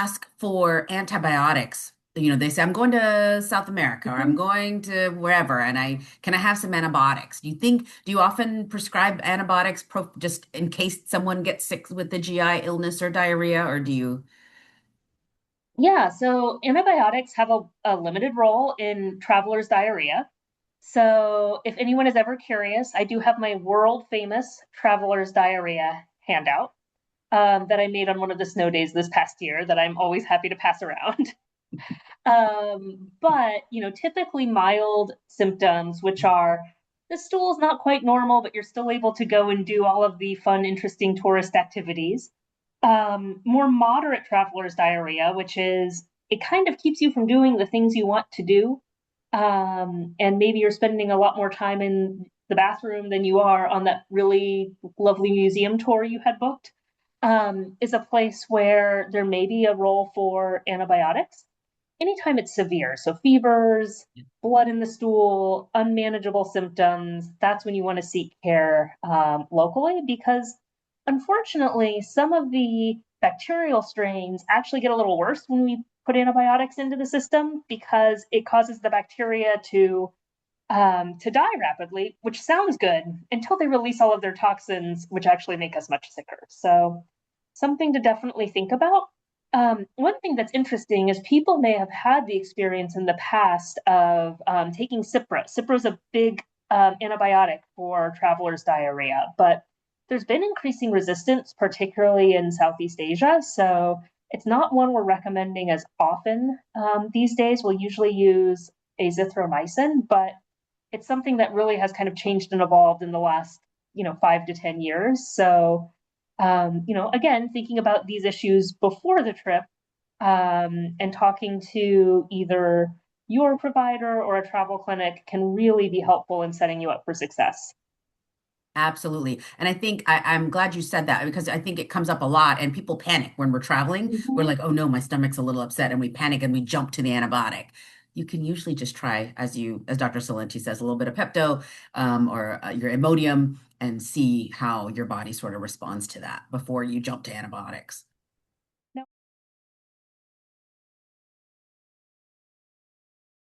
ask for antibiotics, they say, I'm going to South America or I'm Mhm. going to wherever, and can I have some antibiotics? Do you often prescribe antibiotics just in case someone gets sick with the GI illness or diarrhea, or do you? Yeah, so antibiotics have a limited role in traveler's diarrhea. So if anyone is ever curious, I do have my world famous traveler's diarrhea handout that I made on one of the snow days this past year that I'm always happy to pass around. But typically mild symptoms, which are the stool's not quite normal, but you're still able to go and do all of the fun, interesting tourist activities. More moderate traveler's diarrhea, which is it kind of keeps you from doing the things you want to do. And maybe you're spending a lot more time in the bathroom than you are on that really lovely museum tour you had booked. Is a place where there may be a role for antibiotics anytime it's severe. So fevers, blood in the stool, unmanageable symptoms, that's when you want to seek care locally because unfortunately, some of the bacterial strains actually get a little worse when we put antibiotics into the system because it causes the bacteria to die rapidly, which sounds good until they release all of their toxins, which actually make us much sicker. So, something to definitely think about. One thing that's interesting is people may have had the experience in the past of taking Cipra. Cipra is a big antibiotic for travelers' diarrhea, but there's been increasing resistance, particularly in Southeast Asia. So it's not one we're recommending as often these days. We'll usually use azithromycin, but it's something that really has kind of changed and evolved in the last 5 to 10 years. So again, thinking about these issues before the trip and talking to either your provider or a travel clinic can really be helpful in setting you up for success. Absolutely. And I think I'm glad you said that because I think it comes up a lot and people panic when we're traveling. We're Mhm. like, oh no, my stomach's a little upset, and we panic and we jump to the antibiotic. You can usually just try, as Dr. Salenti says, a little bit of Pepto or your Imodium and see how your body sort of responds to that before you jump to antibiotics.